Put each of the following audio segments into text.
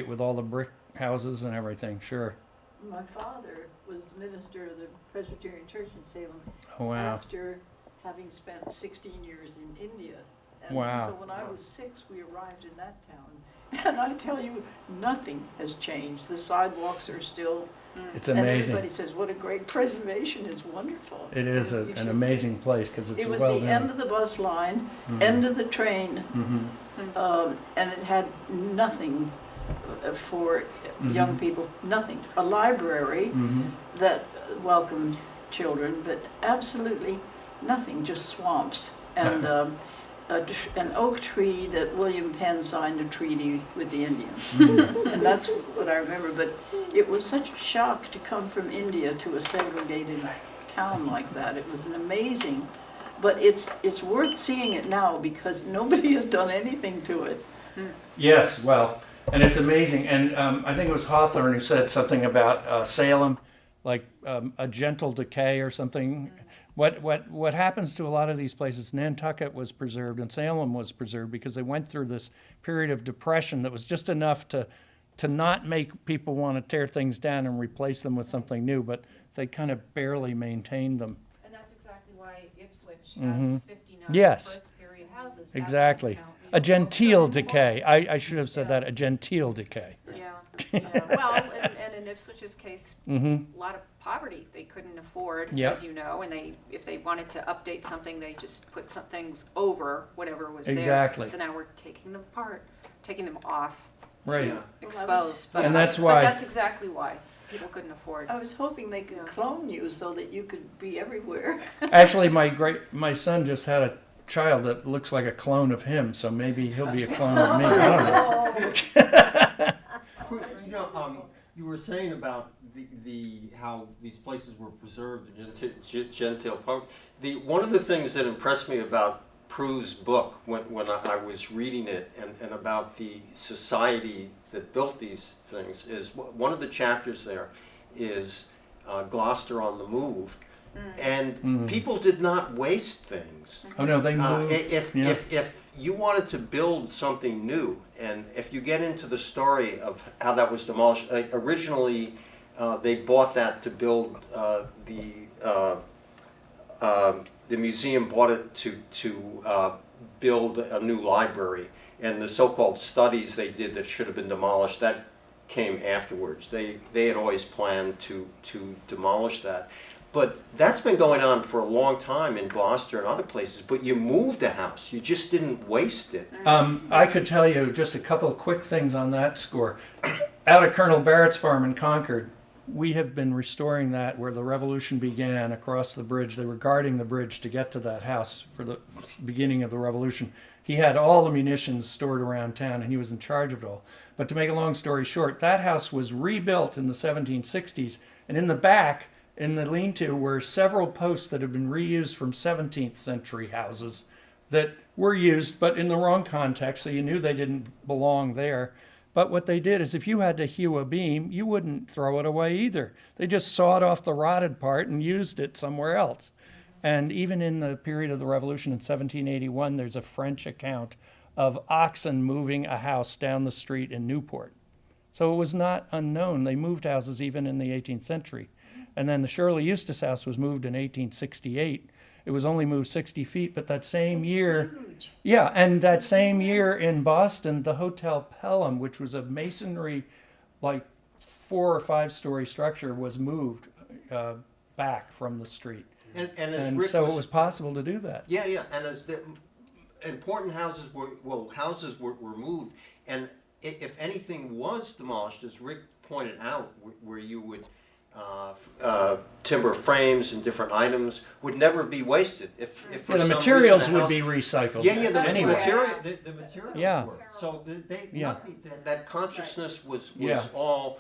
with all the brick houses and everything, sure. My father was minister of the Presbyterian Church in Salem Oh, wow. after having spent 16 years in India. And Wow. so when I was 6, we arrived in that town. And I tell you, nothing has changed. The sidewalks are still, It's and amazing. everybody says, what a great preservation, it's wonderful. It is And you an should- amazing place because it's It was well the end done. of the bus line, Mhm. end of the train, Mhm. and it had nothing for young Mhm. people, nothing. A library Mhm. that welcomed children, but absolutely nothing, just swamps. And an oak tree that William Penn signed a treaty with the Indians. Mhm. And that's what I remember, but it was such a shock to come from India to a segregated town like that. It was an amazing, but it's worth seeing it now because nobody has done anything to it. Yes, well, and it's amazing. And I think it was Hawthorne who said something about Salem, like a gentle decay or something. What happens to a lot of these places, Nantucket was preserved and Salem was preserved because they went through this period of depression that was just enough to not make people want to tear things down and replace them with something new, but they kind of barely maintained them. And that's exactly why Ipswich Mhm. has 59 Yes. first period houses. That Exactly. does count, you A know, genteel oak tree. decay. I should have said Yeah. that, a genteel decay. Yeah, yeah. Well, and in Ipswich's case, Mm-hmm. a lot of poverty they couldn't afford, Yep. as you know, and if they wanted to update something, they just put some things over whatever was there. Exactly. So now we're taking them apart, taking them off Right. to expose. And that's why- But that's exactly why people couldn't afford. I was hoping they could Yeah. clone you so that you could be everywhere. Actually, my son just had a child that looks like a clone of him, so maybe he'll be a clone of me. I don't know. You know, you were saying about the how these places were preserved in genteel park. One of the things that impressed me about Prue's book when I was reading it and about the society that built these things is one of the chapters there is Gloucester on the Move, and Mm. people did not waste things. Oh no, they moved. If Yeah. you wanted to build something new, and if you get into the story of how that was demolished, originally they bought that to build the museum bought it to build a new library, and the so-called studies they did that should have been demolished, that came afterwards. They had always planned to demolish that. But that's been going on for a long time in Gloucester and other places, but you moved a house, you just didn't waste it. I could tell you just a couple of quick things on that score. Out at Colonel Barrett's farm in Concord, we have been restoring that where the revolution began across the bridge. They were guarding the bridge to get to that house for the beginning of the revolution. He had all the munitions stored around town and he was in charge of it all. But to make a long story short, that house was rebuilt in the 1760s, and in the back, in the lean-to, were several posts that had been reused from 17th century houses that were used, but in the wrong context, so you knew they didn't belong there. But what they did is if you had to hew a beam, you wouldn't throw it away either. They just sawed off the rotted part and used it somewhere else. And even in the period of the Revolution in 1781, there's a French account of oxen moving a house down the street in Newport. So it was not unknown. They moved houses even in the 18th century. And then the Shirley Eustace House was moved in 1868. It was only moved 60 feet, but that same year, yeah, and that same year in Boston, the Hotel Pelham, which was a masonry, like 4 or 5 story structure, was moved back from the street. And as And Rick so it was possible to do that. Yeah, yeah, and as the important houses were moved, and if anything was demolished, as Rick pointed out, where you would timber frames and different items would never be wasted. If for Yeah, the some materials reason would house- be recycled. Yeah, yeah, the anyway. materials Yeah. were. So Yeah. nothing, that consciousness was Yeah. all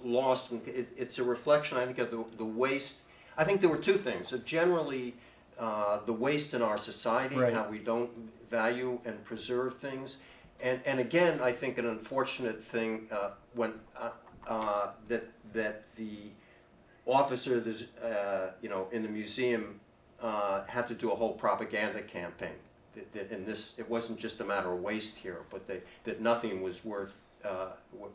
lost, and it's a reflection, I think, of the waste. I think there were two things. Generally, the waste in our society, Right. how we don't value and preserve things, and again, I think an unfortunate thing when that the officers, in the museum had to do a whole propaganda campaign. That in this, it wasn't just a matter of waste here, but that nothing was worth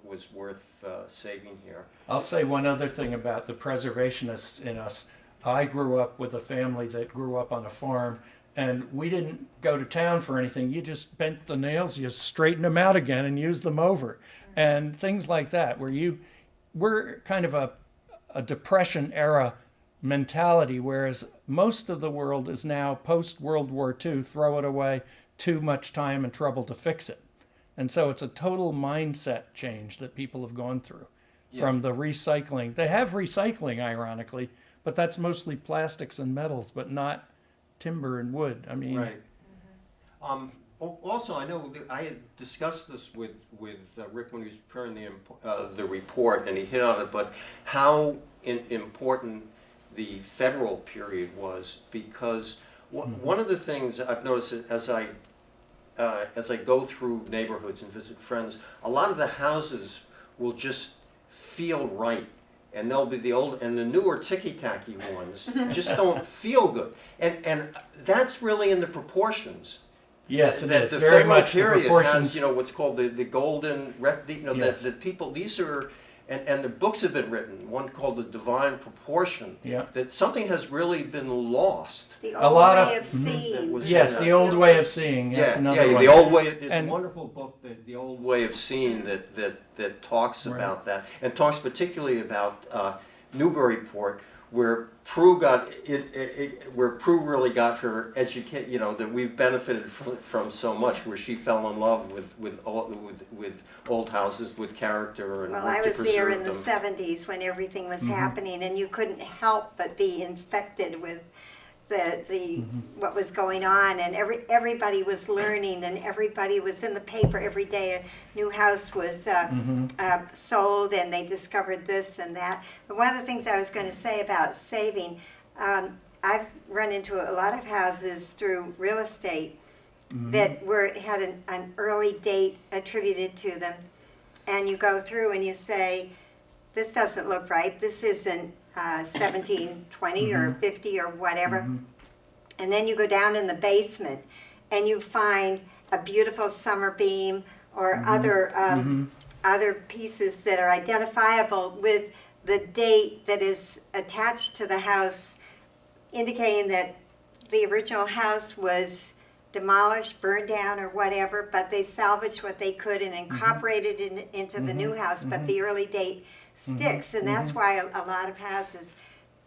was worth saving here. I'll say one other thing about the preservationists in us. I grew up with a family that grew up on a farm, and we didn't go to town for anything. You just bent the nails, you straighten them out again and use them over. And things like that, where we're kind of a Depression era mentality, whereas most of the world is now post World War II, throw it away, too much time and trouble to fix it. And so it's a total mindset change that people have gone through from the recycling. They have recycling, ironically, but that's mostly plastics and metals, but not timber and wood. I mean, Right. Also, I know that I had discussed this with Rick when he was preparing the report, and he hit on it, but how important the federal period was, because one of the things I've noticed as I go through neighborhoods and visit friends, a lot of the houses will just feel right. And they'll be the newer ticky-tacky ones just don't feel good. And that's really in the proportions. yes, it That is the very federal much the period proportions. has, what's called the golden, Yes. that people, these are, and the books have been written, one called The Divine Proportion, Yeah. that something has really been lost. The A old lot way of- of Mhm. That seeing. was- Yes, the old way of seeing. That's another one. The old way, it's And- a wonderful book, The Old Way of Seeing, that talks Right. about that, and talks particularly about Newburyport, where Prue where Prue really got her education, that we've benefited from so much, where she fell in love with old houses with character and Well, I worked to was there preserve in the them. 70s when everything was happening, and you couldn't help but be infected with what was going on, and everybody was learning, and everybody was in the paper every day. A new house was sold, and they discovered this and that. But one of the things I was going to say about saving, I've run into a lot of houses through real estate that had an early date attributed to them, and you go through and you say, this doesn't look right, this isn't 1720 or 50 or whatever. And then you go down in the basement and you find a beautiful summer beam or other pieces that are identifiable with the date that is attached to the house, indicating that the original house was demolished, burned down, or whatever, but they salvaged what they could and incorporated it into the new house, but the early date sticks, and that's why a lot of houses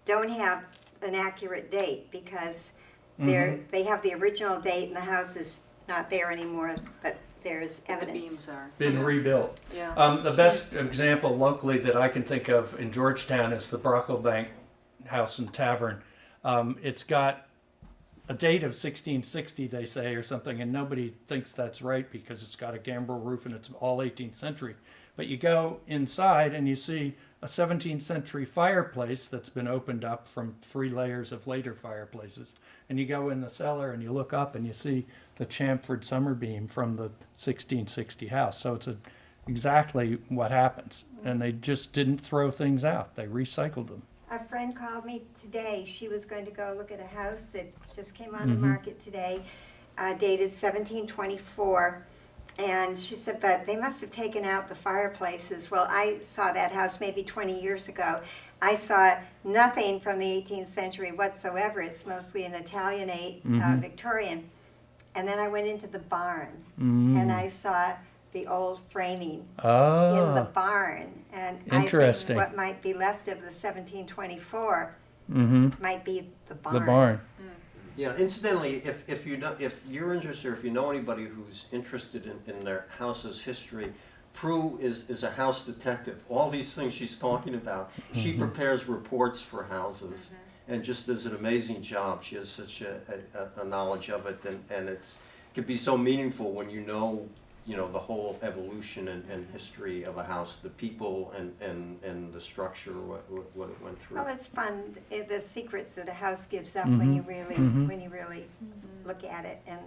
don't have an accurate date, because they have the original date and the house is not there anymore, but there's The evidence. beams are. Been rebuilt. Yeah. The best example locally that I can think of in Georgetown is the Brocklebank House and Tavern. It's got a date of 1660, they say, or something, and nobody thinks that's right because it's got a gambrel roof and it's all 18th century. But you go inside and you see a 17th century fireplace that's been opened up from 3 layers of later fireplaces. And you go in the cellar and you look up and you see the chamfered summer beam from the 1660 house. So it's exactly what happens. And they just didn't throw things out. They recycled them. A friend called me today. She was going to go look at a house that just came on the market today, dated 1724. And she said, but they must have taken out the fireplaces. Well, I saw that house maybe 20 years ago. I saw nothing from the 18th century whatsoever. It's mostly an Italianate, Victorian. And then I went into the barn, and I saw the old framing in the barn. And Interesting. I think what might be left of the 1724 might be the barn. The barn. Yeah, incidentally, if you're interested, or if you know anybody who's interested in their house's history, Prue is a house detective. All these things she's talking about, she prepares reports for houses, and just does an amazing job. She has such a knowledge of it, and it can be so meaningful when you know the whole evolution and history of a house, the people and the structure, what it went through. Well, it's fun, the secrets that a house gives up when you really look at it and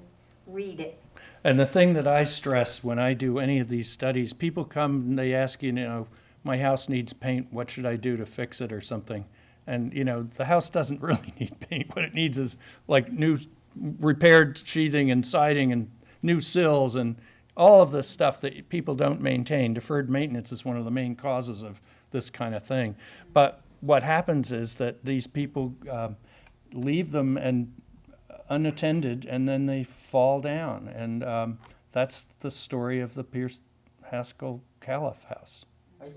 read it. And the thing that I stress when I do any of these studies, people come and they ask you, my house needs paint, what should I do to fix it or something? And, the house doesn't really need paint. What it needs is like new repaired sheathing and siding and new sills and all of this stuff that people don't maintain. Deferred maintenance is one of the main causes of this kind of thing. But what happens is that these people leave them and unattended, and then they fall down. And that's the story of the Pierce Haskell Califf house.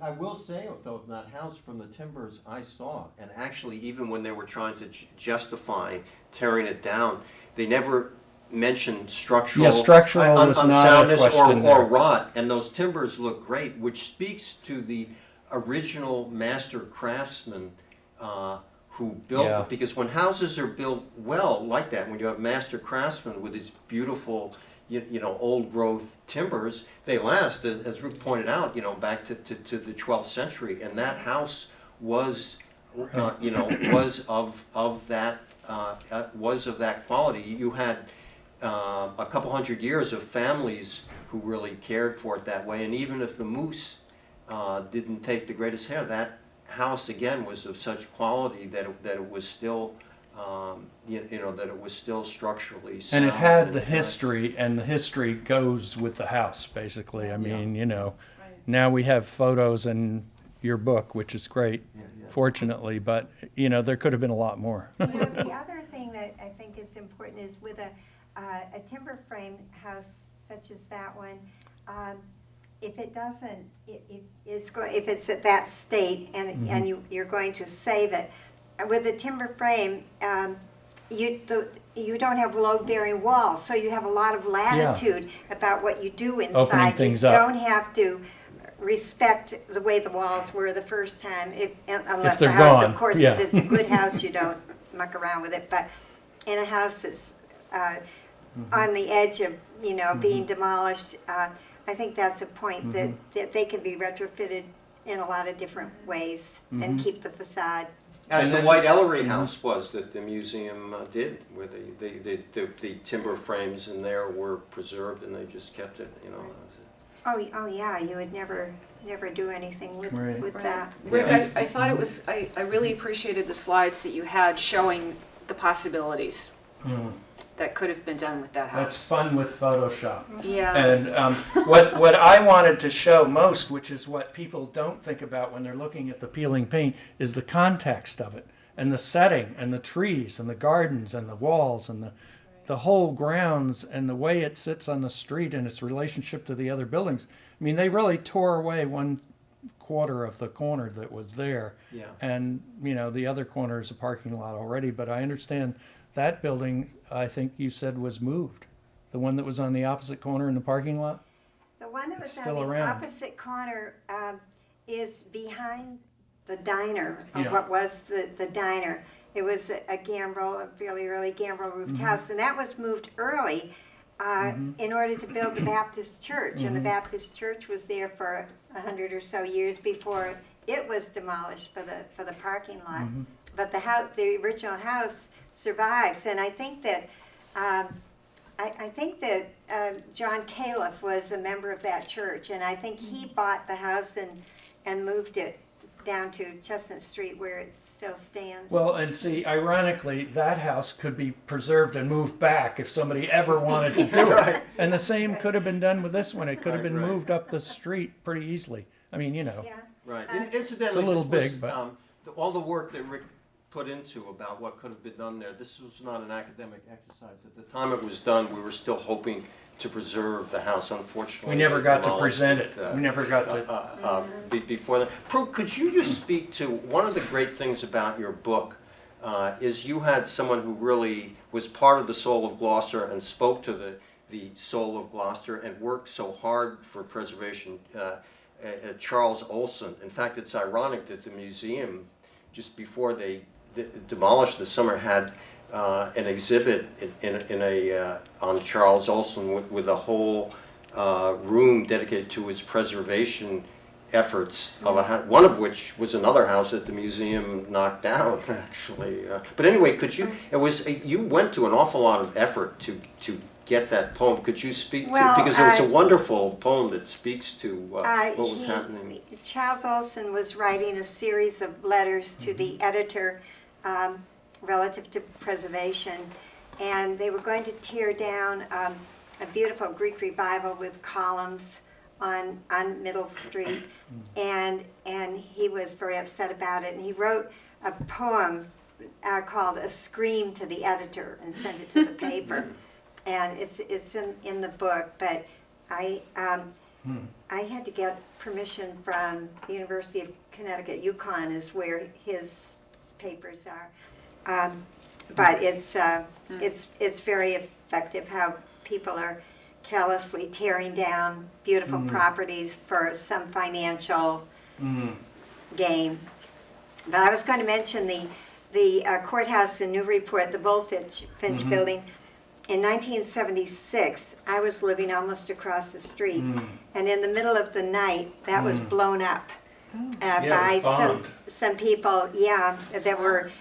I will say, though, that house, from the timbers I saw, and actually even when they were trying to justify tearing it down, they never mentioned structural, Yeah, structural was not a unsoundness question there. or rot, and those timbers look great, which speaks to the original master craftsman who built Yeah. it. Because when houses are built well like that, when you have master craftsmen with these beautiful, you know, old growth timbers, they last, as Rick pointed out, you know, back to the 12th century. And that house was, you know, was of that quality. You had a couple hundred years of families who really cared for it that way. And even if the moose didn't take the greatest care, that house again was of such quality that it was still you know, that it was still structurally sound. And it had the intact. history, and the history goes with the house, basically. I mean, you know, Right. now we have photos in your book, which is great, Yeah. fortunately, but, you know, there could have been a lot more. You know, the other thing that I think is important is with a timber frame house such as that one, if it doesn't, if it's at that state and you're going to save it, with a timber frame, you don't have load-bearing walls, so you have a lot of latitude about what you do inside. Opening things you up. don't have to respect the way the walls were the first time, unless the they're house, gone, of course, yeah. if it's a good house, you don't muck around with it. But in a house that's on the edge of, you know, being demolished, I think that's a point that they can be retrofitted in a lot of different ways and keep the facade. As And the then- White Ellery House was that the museum did, where the timber frames in there were preserved and they just kept it, you know. Oh yeah, you would never do anything with Right. with Right. that. Rick, Yeah. I thought it was, I really appreciated the slides that you had showing the possibilities that could have been done with that That's house. fun with Photoshop. Yeah, And what I wanted to show most, which is what people don't think about when they're looking at the peeling paint, is the context of it, and the setting, and the trees, and the gardens, and the walls, and the whole grounds, and the way it sits on the street, and its relationship to the other buildings. I mean, they really tore away 1/4 of the corner that was there. Yeah. And, you know, the other corner is a parking lot already, but I understand that building, I think you said, was moved. The one that was on the opposite corner in the parking lot? The one that It's was still on the around. opposite corner is behind the diner, or Yeah. what was the diner. It was a gambrel, a fairly early gambrel roofed Mm-hmm. house, and that was moved early in order to build the Baptist church. And the Mm-hmm. Baptist church was there for 100 or so years before it was demolished for the parking lot. Mm-hmm. But the original house survives, and I think that John Califf was a member of that church, and I think he bought the house and moved it down to Chestnut Street where it still stands. Well, and see, ironically, that house could be preserved and moved back if somebody ever wanted to do it. And the same could have been done with this one. It could have been Right. moved up the street pretty easily. I mean, you know. Yeah. Right. Uh, Incidentally, It's a little this was, big, but- all the work that Rick put into about what could have been done there, this was not an academic exercise. At the time it was done, we were still hoping to preserve the house. Unfortunately, We never they got to demolished present it. We never got to. before that. Prue, could you just speak to one of the great things about your book is you had someone who really was part of the soul of Gloucester and spoke to the soul of Gloucester and worked so hard for preservation. Charles Olson. In fact, it's ironic that the museum, just before they demolished the summer, had an exhibit on Charles Olson with a whole room dedicated to his preservation efforts of one of which was another house that the museum knocked down, actually. But anyway, you went to an awful lot of effort to get that poem. Could you speak Well, to, because it's a wonderful poem that speaks to what was happening. Charles Olson was writing a series of letters to the editor relative to preservation, and they were going to tear down a beautiful Greek revival with columns on Middle Street, and he was very upset about it, and he wrote a poem called "A Scream" to the editor and sent it to the paper, and it's in the book. But I had to get permission from the University of Connecticut. UConn is where his papers are, but it's very effective how people are callously tearing down beautiful properties for some financial gain. But I was going to mention the courthouse in Newburyport, the Bullfinch building. In 1976, I was living almost across the street, and in the middle of the night, that was blown up by it was bombed. some people, that were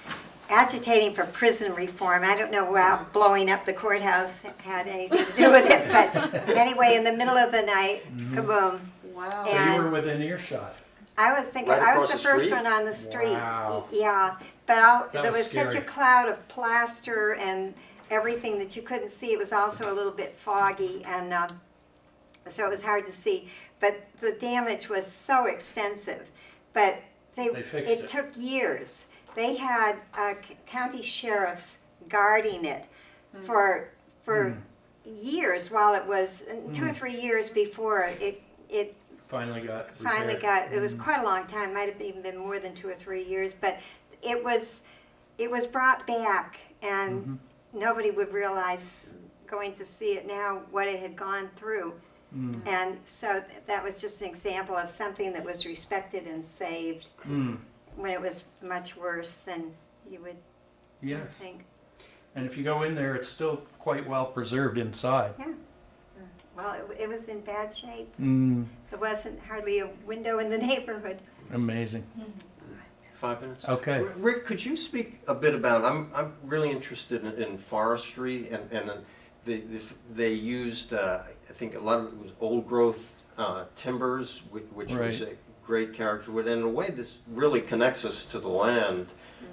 agitating for prison reform. I don't know how blowing up the courthouse had anything to do with it, but anyway, in the middle of the night, kaboom. Wow. So And- you were within earshot. I was thinking, Right I was across the the first street? one on the street. Wow. Yeah, but That there was was such a scary. cloud of plaster and everything that you couldn't see. It was also a little bit foggy, and so it was hard to see. But the damage was so extensive. But They fixed it. it took years. They had county sheriffs guarding it for years while it was 2 or 3 years before it Finally got finally repaired. got, it was quite a long time, might have even been more than 2 or 3 years, but it was brought back, and nobody would realize going to see it now what it had gone through. And so that was just an example of something that was respected and saved when it was much worse than you would Yes. think. And if you go in there, it's still quite well preserved inside. Yeah. Well, it was in bad shape. Mm, There wasn't hardly a window in the neighborhood. amazing. 5 minutes? Okay. Rick, could you speak a bit about, I'm really interested in forestry, and they used, I think a lot of it was old growth timbers, which was Right. a great character. And in a way, this really connects us to the land,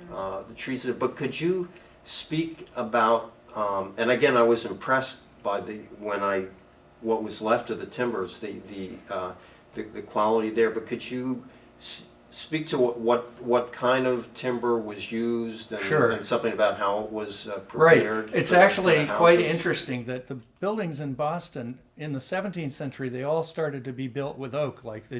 the trees. But could you speak about, and again, I was impressed by what was left of the timbers, the quality there, but could you speak to what kind of timber was used, and, Sure. and something about how it was Right. prepared? It's for the actually quite houses? interesting that the buildings in Boston in the 17th century, they all started to be built with oak like they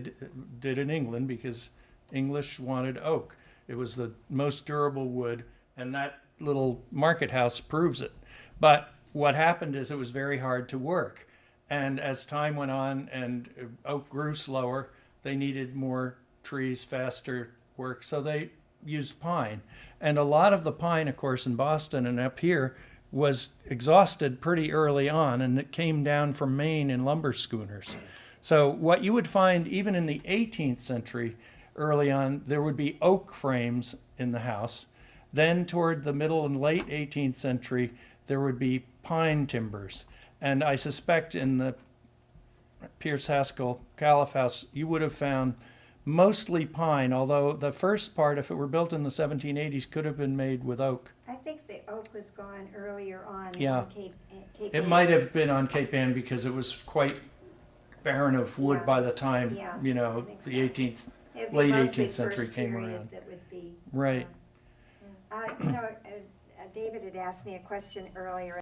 did in England, because English wanted oak. It was the most durable wood, and that little market house proves it. But what happened is it was very hard to work. And as time went on and oak grew slower, they needed more trees, faster work, so they used pine. And a lot of the pine, of course, in Boston and up here was exhausted pretty early on, and it came down from Maine in lumber schooners. So what you would find even in the 18th century, early on, there would be oak frames in the house. Then toward the middle and late 18th century, there would be pine timbers. And I suspect in the Pierce Haskell Calif House, you would have found mostly pine, although the first part, if it were built in the 1780s, could have been made with oak. I think the oak was gone earlier on Yeah. in Cape It Ann. might have been on Cape Ann because it was quite barren of wood Yeah. by the time, Yeah, you I know, think the so. 18th, It'd be late mostly 18th century first came period around. That would be. Right. David had asked me a question earlier,